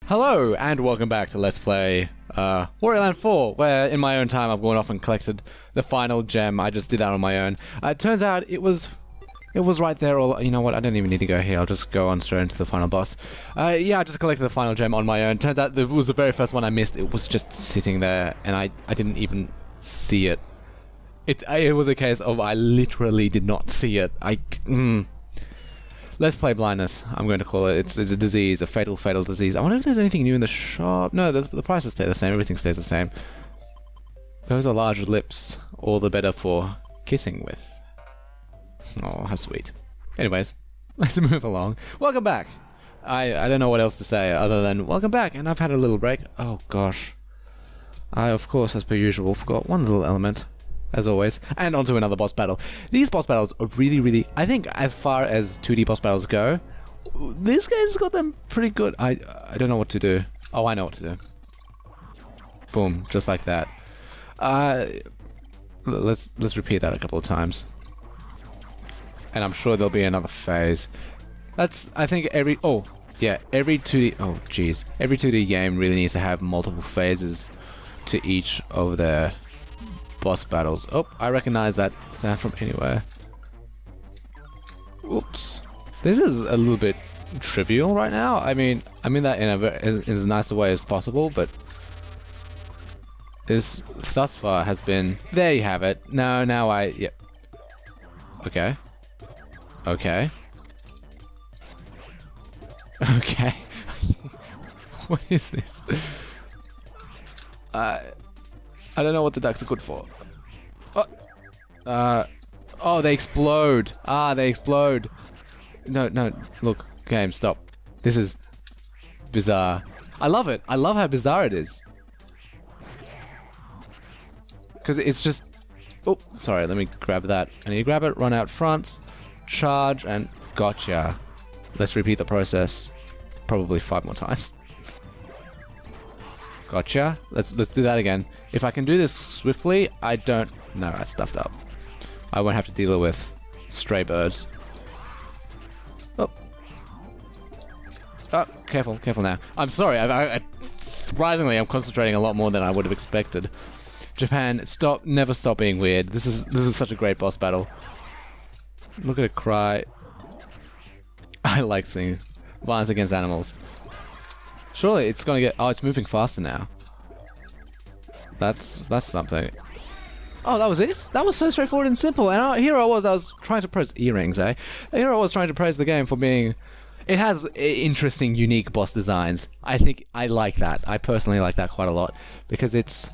Hello, and welcome back to Let's Play Wario Land 4, where in my own time I've gone off and collected the final gem. I just did that on my own. It turns out it was right there. You know what, I don't even need to go here. I'll just go on straight into the final boss. Yeah, I just collected the final gem on my own. Turns out it was the very first one I missed. It was just sitting there, and I didn't even see it. It was a case of I literally did not see it. Let's play blindness, I'm going to call it. It's a disease, a fatal disease. I wonder if there's anything new in the shop. No, the prices stay the same. Everything stays the same. Those are large lips, all the better for kissing with. Oh, how sweet. Anyways, let's move along. Welcome back. I don't know what else to say other than welcome back, and I've had a little break. Oh gosh. I, of course, as per usual, forgot one little element. As always, and onto another boss battle. These boss battles are really, I think as far as 2D boss battles go, this game's got them pretty good. I don't know what to do. Oh, I know what to do. Boom, just like that. Let's repeat that a couple of times. And I'm sure there'll be another phase. I think every 2D, oh jeez. Every 2D game really needs to have multiple phases to each of their boss battles. Oh, I recognize that sound from anywhere. Oops. This is a little bit trivial right now. I mean that in as nice a way as possible, but this thus far has been... There you have it. Yep. Okay. Okay. Okay. What is this? I don't know what the ducks are good for. Oh, they explode. They explode. No, look, game, stop. This is bizarre. I love it. I love how bizarre it is. Because it's just... Oh, sorry, let me grab that. I need to grab it, run out front, charge, and gotcha. Let's repeat the process. Probably 5 more times. Gotcha. Let's do that again. If I can do this swiftly, I stuffed up. I won't have to deal with stray birds. Oh. Oh, careful now. I'm sorry. Surprisingly, I'm concentrating a lot more than I would have expected. Japan, never stop being weird. This is such a great boss battle. Look at it cry. I like seeing violence against animals. Surely it's gonna get... Oh, it's moving faster now. That's something. Oh, that was it? That was so straightforward and simple. And here I was trying to praise... Earrings, eh? Here I was trying to praise the game for being... It has interesting, unique boss designs. I think I like that. I personally like that quite a lot. Because it's...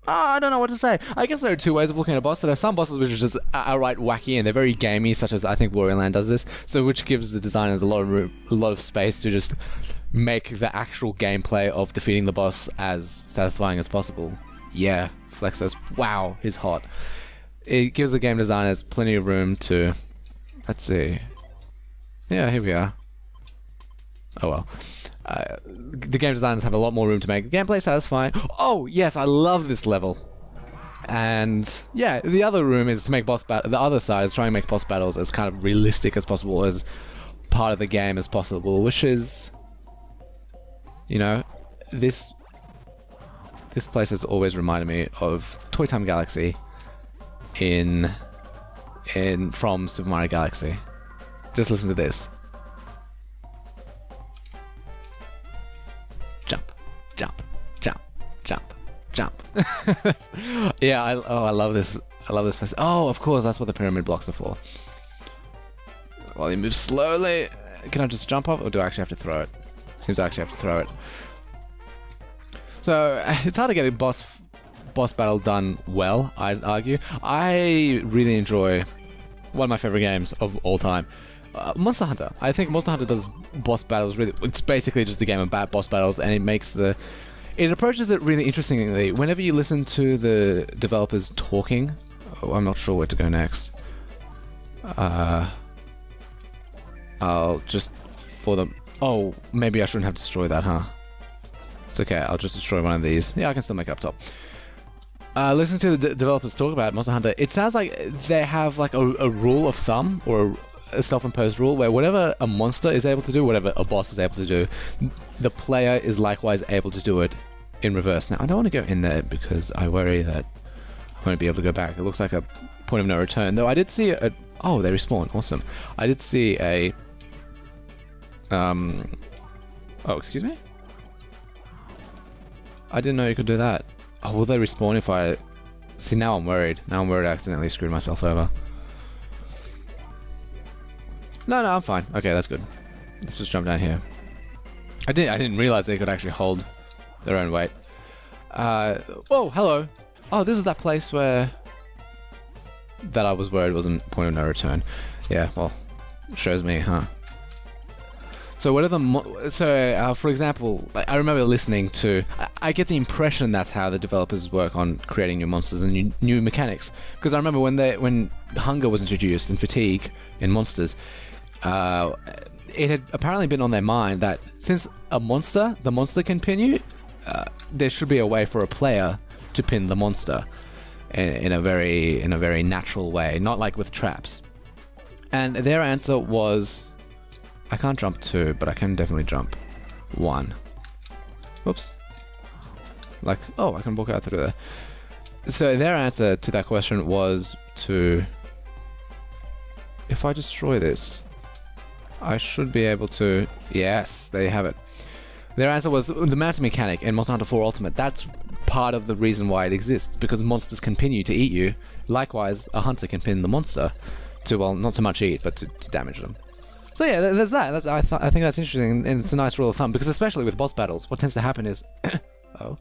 I don't know what to say. I guess there are two ways of looking at a boss. There are some bosses which are just outright wacky and they're very gamey, such as I think Wario Land does this. So which gives the designers a lot of space to just make the actual gameplay of defeating the boss as satisfying as possible. Yeah, Flexos. Wow, he's hot. It gives the game designers plenty of room to... Let's see. Yeah, here we are. Oh well. The game designers have a lot more room to make the gameplay satisfying. Oh yes, I love this level. And yeah, the other room is to make the other side is trying to make boss battles as kind of realistic as possible, as part of the game as possible, which is, you know, this place has always reminded me of Toy Time Galaxy from Super Mario Galaxy. Just listen to this. Jump. Yeah, I love this. I love this place. Oh, of course, that's what the pyramid blocks are for. While you move slowly, can I just jump off, or do I actually have to throw it? Seems I actually have to throw it. So it's hard to get a boss battle done well, I'd argue. I really enjoy one of my favorite games of all time. Monster Hunter. I think Monster Hunter does boss battles really... It's basically just a game about boss battles, and it approaches it really interestingly. Whenever you listen to the developers talking... Oh, I'm not sure where to go next. I'll just... For them... Oh, maybe I shouldn't have destroyed that, huh? It's okay, I'll just destroy one of these. Yeah, I can still make it up top. Listening to the developers talk about Monster Hunter, it sounds like they have like a rule of thumb, or a self-imposed rule where whatever a monster is able to do, whatever a boss is able to do, the player is likewise able to do it in reverse. Now, I don't want to go in there because I worry that I won't be able to go back. It looks like a point of no return. Though I did see a... Oh, they respawn. Awesome. I did see a... Oh, excuse me? I didn't know you could do that. Oh, will they respawn if I... See, now I'm worried. Now I'm worried I accidentally screwed myself over. No, I'm fine. Okay, that's good. Let's just jump down here. I didn't realize they could actually hold their own weight. Whoa, hello. Oh, this is that place where... That I was worried wasn't point of no return. Yeah, well, shows me, huh? So whatever... for example, I remember listening to... I get the impression that's how the developers work on creating new monsters and new mechanics. Because I remember when hunger was introduced and fatigue in monsters, it had apparently been on their mind that since the monster can pin you, there should be a way for a player to pin the monster in a very natural way, not like with traps. And their answer was... I can't jump 2, but I can definitely jump 1. Whoops. Like, oh, I can walk out through there. So their answer to that question was to... If I destroy this, I should be able to... Yes, there you have it. Their answer was the mountain mechanic in Monster Hunter 4 Ultimate. That's part of the reason why it exists, because monsters can pin you to eat you. Likewise, a hunter can pin the monster to, well, not so much eat, but to damage them. So yeah, there's that. I think that's interesting, and it's a nice rule of thumb, because especially with boss battles, what tends to happen is... Oh.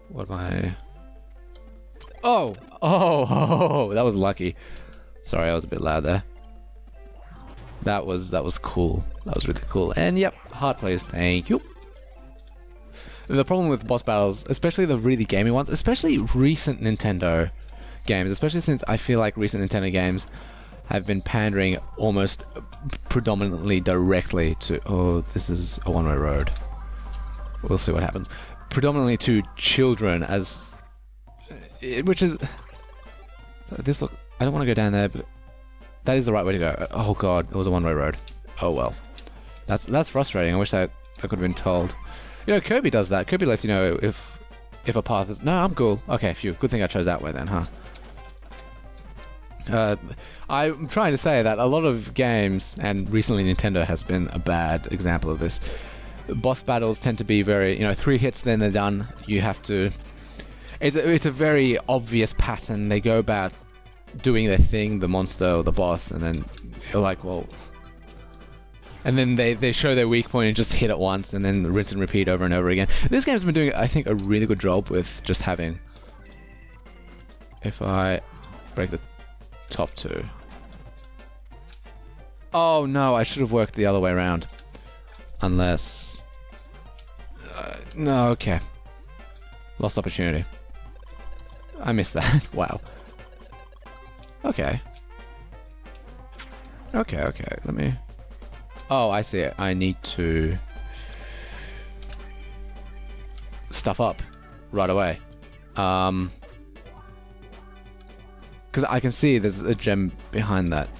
What am I... Oh, that was lucky. Sorry, I was a bit loud there. That was cool. That was really cool. And yep, heart please, thank you. The problem with boss battles, especially the really gamey ones, especially recent Nintendo games, especially since I feel like recent Nintendo games have been pandering almost predominantly directly to... Oh, this is a one-way road. We'll see what happens. Predominantly to children as... Which is... So this look... I don't want to go down there, but... That is the right way to go. Oh god, it was a one-way road. Oh well. That's frustrating. I wish that I could have been told. You know, Kirby does that. Kirby lets you know if a path is... No, I'm cool. Okay, phew. Good thing I chose that way then, huh? I'm trying to say that a lot of games, and recently Nintendo has been a bad example of this, boss battles tend to be very, 3 hits, then they're done. You have to... It's a very obvious pattern. They go about doing their thing, the monster or the boss, and then you're like, well... And then they show their weak point and just hit it once, and then rinse and repeat over and over again. This game's been doing, I think, a really good job with just having... If I break the top 2... Oh no, I should have worked the other way around. Unless... no, okay. Lost opportunity. I missed that. Wow. Okay. Okay, let me... Oh, I see it. I need to... stuff up right away. Because I can see there's a gem behind that.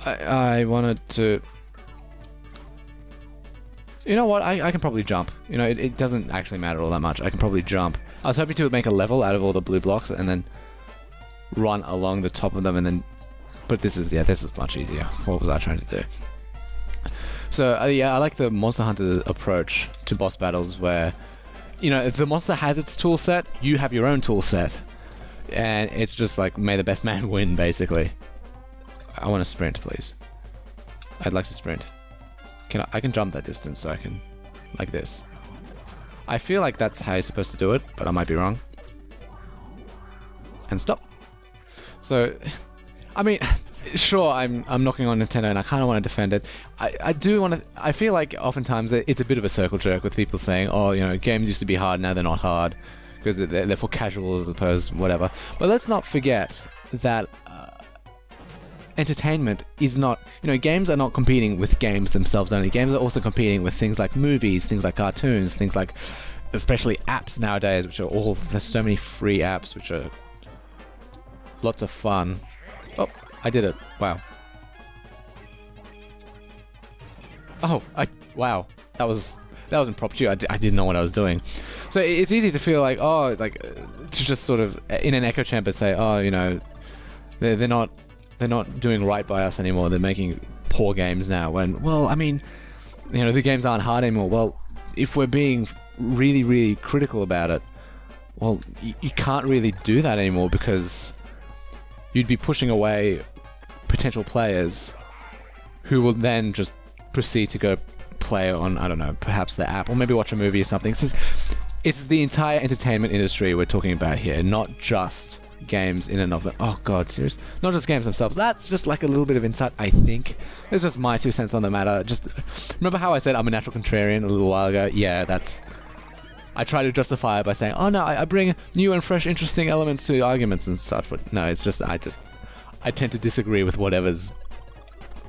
I wanted to... You know what? I can probably jump. It doesn't actually matter all that much. I can probably jump. I was hoping to make a level out of all the blue blocks and then run along the top of them and then... But this is much easier. What was I trying to do? So, yeah, I like the Monster Hunter approach to boss battles where, if the monster has its tool set, you have your own tool set. And it's just like, may the best man win, basically. I want to sprint, please. I'd like to sprint. I can jump that distance, so I can... Like this. I feel like that's how you're supposed to do it, but I might be wrong. And stop. So... I mean, sure, I'm knocking on Nintendo and I kind of want to defend it. I do want to... I feel like oftentimes it's a bit of a circle jerk with people saying, oh, games used to be hard, now they're not hard. Because they're for casuals as opposed to whatever. But let's not forget that entertainment is not... games are not competing with games themselves only. Games are also competing with things like movies, things like cartoons, things like... Especially apps nowadays, which are all... There's so many free apps, which are... Lots of fun. Oh, I did it. Wow. Oh, wow. That was impromptu. I didn't know what I was doing. So it's easy to feel like, oh, like to just sort of in an echo chamber say, oh, you know, they're not doing right by us anymore. They're making poor games now. When, well, I mean, you know, the games aren't hard anymore. Well, if we're being really, really critical about it, well, you can't really do that anymore because you'd be pushing away potential players who will then just proceed to go play on, I don't know, perhaps the app or maybe watch a movie or something. It's the entire entertainment industry we're talking about here, not just games in and of them. Oh god, serious? Not just games themselves. That's just like a little bit of insight, I think. It's just my 2 cents on the matter. Just remember how I said I'm a natural contrarian a little while ago? Yeah, I try to justify it by saying, oh no, I bring new and fresh interesting elements to arguments and such, but no, it's just I tend to disagree with whatever's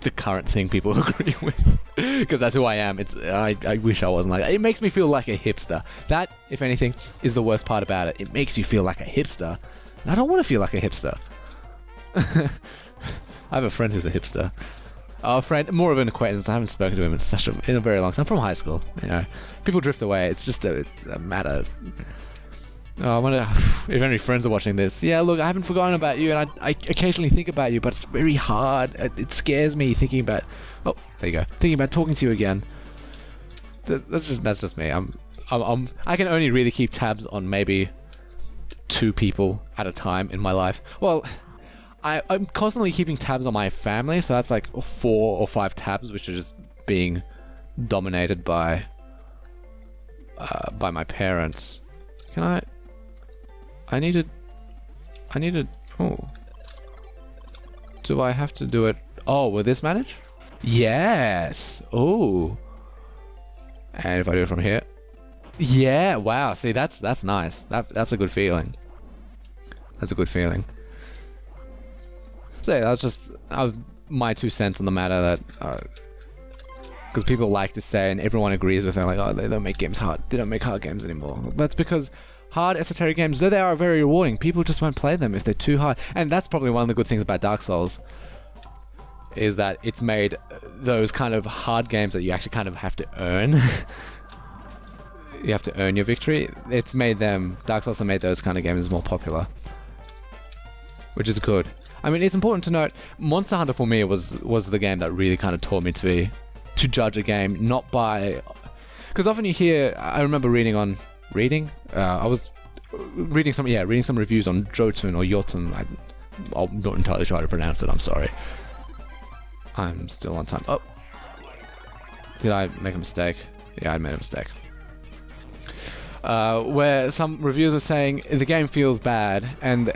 the current thing people agree with, because that's who I am. I wish I wasn't like that. It makes me feel like a hipster. That, if anything, is the worst part about it. It makes you feel like a hipster, and I don't want to feel like a hipster. I have a friend who's a hipster. A friend, more of an acquaintance. I haven't spoken to him in a very long time. From high school, you know. People drift away. It's just it's a matter. Oh, I wonder if any friends are watching this. Yeah, look, I haven't forgotten about you, and I occasionally think about you, but it's very hard. It scares me thinking about. Oh, there you go. Thinking about talking to you again. That's just me. I can only really keep tabs on maybe 2 people at a time in my life. Well, I'm constantly keeping tabs on my family, so that's like 4 or 5 tabs, which are just being dominated by my parents. Can I needed. Oh. Do I have to do it? Oh, will this manage? Yes. Oh. And if I do it from here? Yeah. Wow. See, that's nice. That's a good feeling. That's a good feeling. So yeah, that's just my 2 cents on the matter that. Because people like to say, and everyone agrees with it, like, oh, they don't make games hard. They don't make hard games anymore. That's because hard esoteric games, though they are very rewarding, people just won't play them if they're too hard. And that's probably one of the good things about Dark Souls, is that it's made those kind of hard games that you actually kind of have to earn. You have to earn your victory. It's made them, Dark Souls have made those kind of games more popular, which is good. I mean, it's important to note, Monster Hunter for me was the game that really kind of taught me to judge a game, not by... Because often you hear... I remember I was reading some reviews on Jotun or Jotun. I'm not entirely sure how to pronounce it, I'm sorry. I'm still on time. Oh. Did I make a mistake? Yeah, I made a mistake. Where some reviewers are saying the game feels bad, and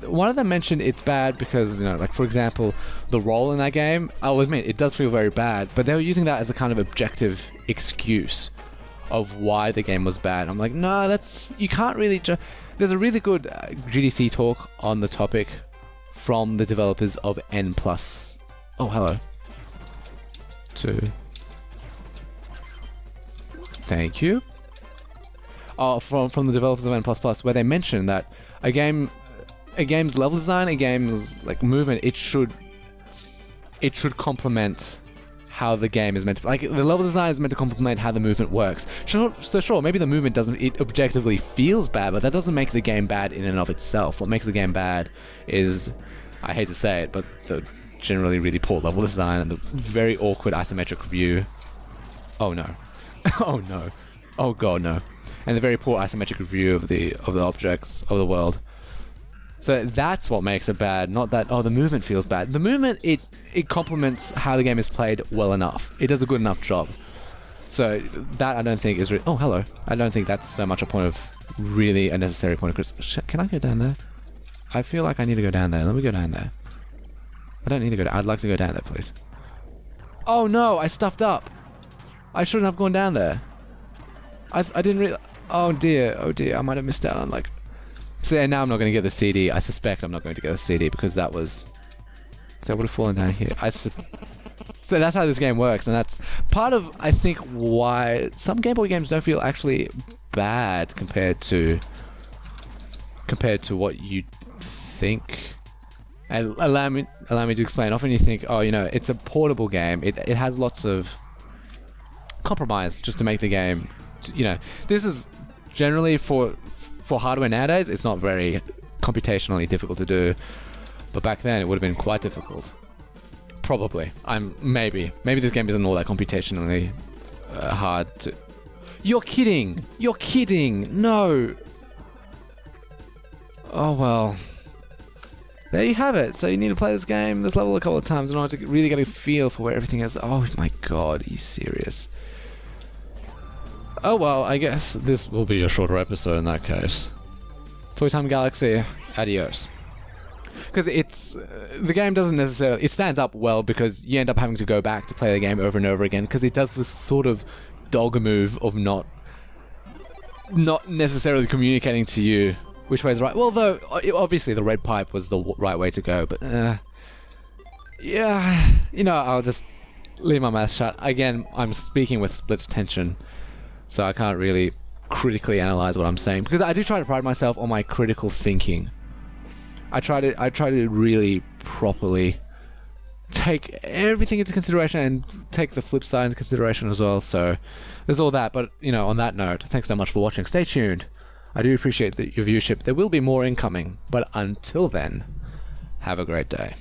one of them mentioned it's bad because, you know, like for example, the role in that game, I'll admit it does feel very bad, but they were using that as a kind of objective excuse of why the game was bad. I'm like, no, you can't really there's a really good GDC talk on the topic from the developers of N+. Oh, hello. 2. Thank you. From the developers of N++, where they mention that a game's level design, a game's like movement, it should complement how the game is meant to, like, the level design is meant to complement how the movement works. Sure, maybe the movement it objectively feels bad, but that doesn't make the game bad in and of itself. What makes the game bad is, I hate to say it, but the generally really poor level design and the very awkward isometric view. Oh no. Oh no. Oh god, no. And the very poor isometric view of the objects of the world. So that's what makes it bad, not that, oh, the movement feels bad. The movement, it complements how the game is played well enough. It does a good enough job. So that I don't think is... oh, hello. I don't think that's so much a point of... really a necessary point of criticism. Can I go down there? I feel like I need to go down there. Let me go down there. I don't need to go down. I'd like to go down there, please. Oh no, I stuffed up. I shouldn't have gone down there. I didn't really... oh dear, I might have missed out on like... So yeah, now I'm not going to get the CD. I suspect I'm not going to get the CD because that was... so I would have fallen down here. So that's how this game works, and that's part of, I think, why some Game Boy games don't feel actually bad compared to what you think. And allow me to explain. Often you think, oh, it's a portable game. It has lots of compromise just to make the game. This is generally for hardware nowadays. It's not very computationally difficult to do, but back then it would have been quite difficult. Probably. Maybe this game isn't all that computationally hard to. You're kidding! No! Oh well. There you have it. So you need to play this level a couple of times in order to really get a feel for where everything is. Oh my god, are you serious? Oh well, I guess this will be a shorter episode in that case. Toy Time Galaxy, adios. Because the game doesn't necessarily, it stands up well because you end up having to go back to play the game over and over again because it does this sort of dog move of not necessarily communicating to you which way is right. Well, though, obviously the red pipe was the right way to go, but yeah, I'll just leave my mouth shut. Again, I'm speaking with split attention, so I can't really critically analyze what I'm saying because I do try to pride myself on my critical thinking. I try to really properly take everything into consideration and take the flip side into consideration as well. So there's all that. But on that note, thanks so much for watching. Stay tuned. I do appreciate your viewership. There will be more incoming. But until then, have a great day.